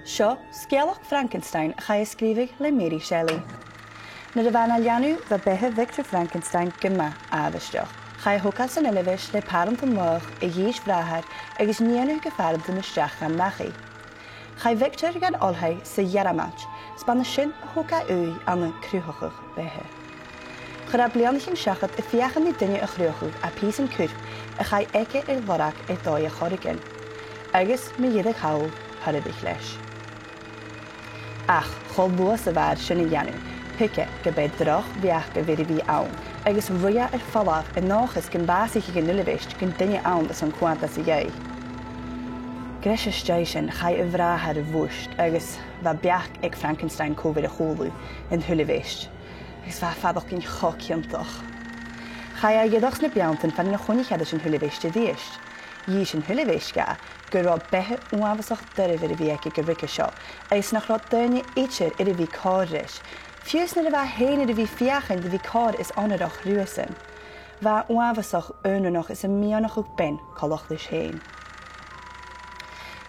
Sgeulachd Frankenstein Agus Spòrs le Mary Shelley. Na de bhana leanú bha bethe Victor Frankenstein gymma aibhisteach. Cha hócas san eilehis le paranta moch I dhíos bhreathar agus níanú go faranta na steach gan machi. Cha Victor gan olthaid sa dhearamach, spanna sin hóca an na cruthachach bethe. Chra blianachin seachad I fiachan na duine a chruthachach a pís an Cuir a cha eice Lorg dói a chorigin. Agus mi dhéad a chawl haribich leis. Ach, chol buas a bhar sin I dheanú, pice go bed droch bheach go bheidir bhí ann, agus ruia fallach náchas gan básaigh go nulahist gan duine ann is an cuanta sa dhé. Gres steig sin cha I bhreathar a bhuaist agus bha beach ag Frankenstein COVID a chóú in thulavist, agus bha fadach gin chociantach. Cha a gheadachs na beantain fan na chunicheada sin thulavist a dhíist. Dhí sin thulavist ga, gur rá bethe uabhasach duribh a bhí go rica seo, agus nach rá duine éitir a bhí cáris. Fios na bh héine a bhí fiachan de bhí cád is anadach ruasan. Bha uabhasach önanach is a mianach ag ben callach leis héin.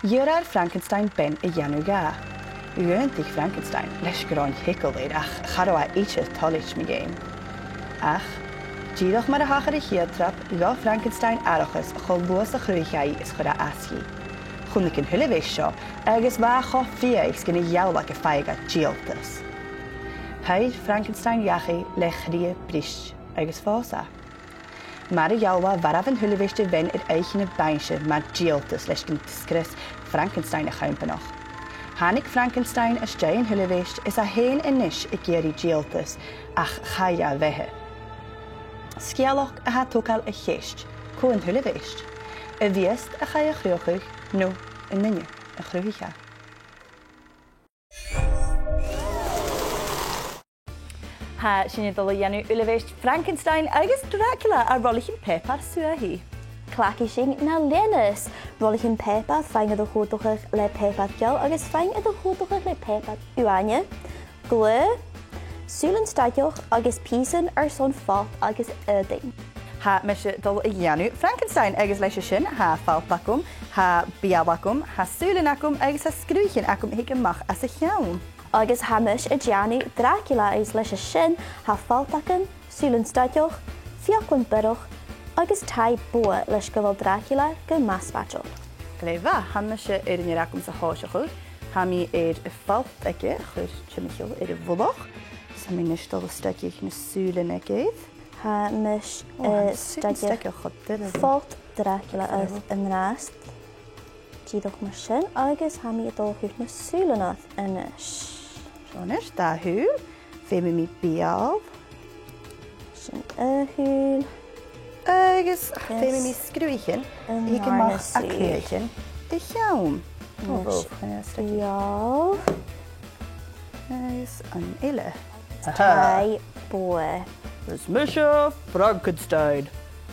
Dhearar Frankenstein ben a dheanú ga. Uantig Frankenstein leis gráin hickleid ach charó a éitir talit mi géin. Ach, díadach mar a hachar a chiatrap le Frankenstein Agus chol buas a chruichaí is chur a asci. Chunnig an thulavist seo agus bha cho fios gan a dheabhla go feige díaltas. Haid Frankenstein jachi le chrí bris agus fása. Mar a dheabhla bharaf an thulaviste bhain éiche na bainse mar díaltas leis gan scris Frankenstein a chaimpanach. Hannig Frankenstein a sté an thulavist is a héin inis I géirí díaltas ach chaia bheitthe. Sgeulachd a tócail a chéist, có an thulavist. A bhíast a cha a chruthach nó a nunne a chruthaiche. Ha sin dul dhéanú ulavist Frankenstein agus Dracula a rollichin pepar suahí. Claci sin na lénas, rollichin pepar fein a chódachach le pepar geal agus fein a chódachach le pepar uaine, glue, súlan staigeoch agus písan son falt agus erding. Ha me se dul dhéanú Frankenstein agus leis sin ha faltacum, ha biabacum, ha súlanacum agus ha scrúchin acum hic amach as a cheann. Agus hamis a dheanú Dracula is leis sin ha faltacum, súlan staigeoch, fiaclan biroch, agus tai bua leis go bhfuil Dracula go masfateol. Gléfa, hamis se irniracum sa háiseachú, ha mi i falt aice chur timiisiol i bhulach, sa mi nis dul staigeoch na súlan aice. Ha mis staigeoch falt Dracula as an rast. Díadach mar sin agus ha mi dul chuh na súlanath inis. Sionis, da hú, fé mi bial. Sin húl. Agus fé mi scrúichin, hic amach a cruichin, I cheann. Bial. Agus an eile. Tai bua. Is Misha Frankenstein.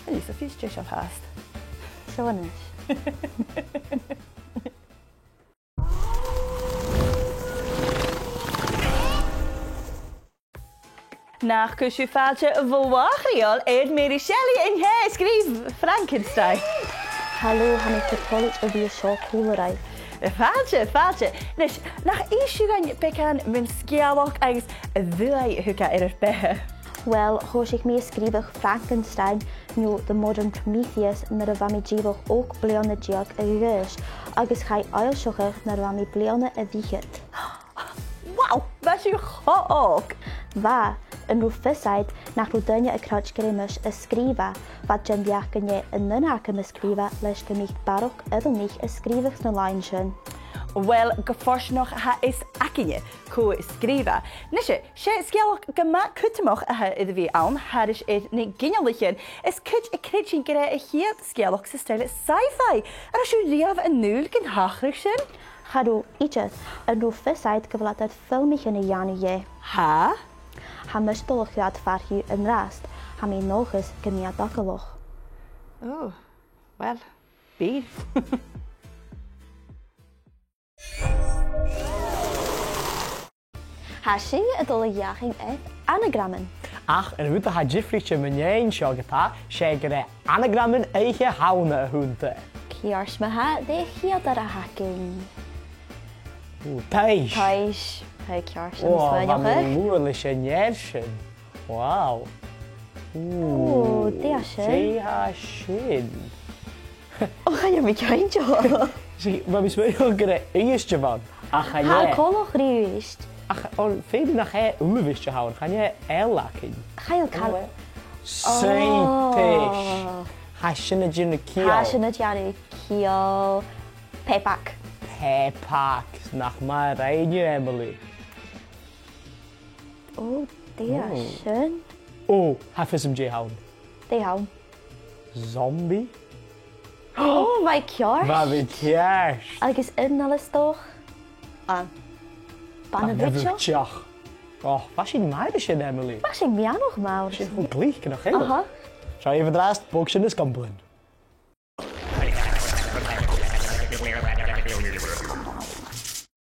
En is a fios deis al haast. Sionis. Nach cwsiw ffailse y fwlwachriol Mary Shelley yn he sgrif Frankenstein. Hallo, han ik gepolit o fi sio cwlyrau. Ffailse. Nes, nach eisiau gan becan mynd sgeulachd agus ddwy hwca bethe. Wel, hoes ik mee sgrifach Frankenstein nu the modern Prometheus naar de wami díadach ook bleanna diag a rys, agus chai ailsiochach naar wami bleanna a vichit. Wow, was u chook! Va, yn rw fysaid nach rw dynia y crach grimus y sgrifa, fad jan biach gynnu yn nynach ym ysgrifa leis gymich barwch ydw mich ysgrifach na lain sin. Wel, gyffors nog ha is acinne, co sgrifa. Nisje, se sgeulachd gyma cwtymach a ha iddo fi awn, haris id ni gynniolichen, is cwt y crytsin gyda y hiad sgeulachd sy style sci-fi, ar as yw riaf yn nŵl gyn hachrych sin? Chadw, ichas, yn rw fysaid gyfladad ffilmich yn y ianu ie. Ha? Ha mysdolwch iad farhiw yn rast, ha mi nochus gyniad dogolwch. Oh, wel, byd. Ha si y dol y iaching anagrammen. Ach, yn hwnt ha jiffrichtje mynjein sio gyda, se gyda anagrammen eiche hauna hwnt. Ciars ma ha, de chiad ar a hacing. Pais. Pais. Pei cear sin O, fa sfuinneach. mi lŵr le sin nyer sin. Waw. O, dia sin. Dia sin. O, chan mi ceintio. Mae mi sbwylio gyda eistio fan. Ach, a Ha, ie. coloch rywist. Ach, o'r ffeid yn ach e ymwysio hawn. Chan ie ela cyn. Chael cal... Seintish. Hasyn y dyn y cio. Hasyn y dianu cio... Pepak. Pepak. Nach mae rhaid i Emily. O, dia sin. O, haffys ym je hawn. Di hawn. Zombie? O, mae cear. Fa fi ciarsh. Agus yn alistoch. Banavitio. O, fa sy'n mair sy'n Emily. Bach sy'n mianwch mawr. Sy'n glich gyda chi. Aha. Trai i fy drast, bwg sy'n ysgomblyn.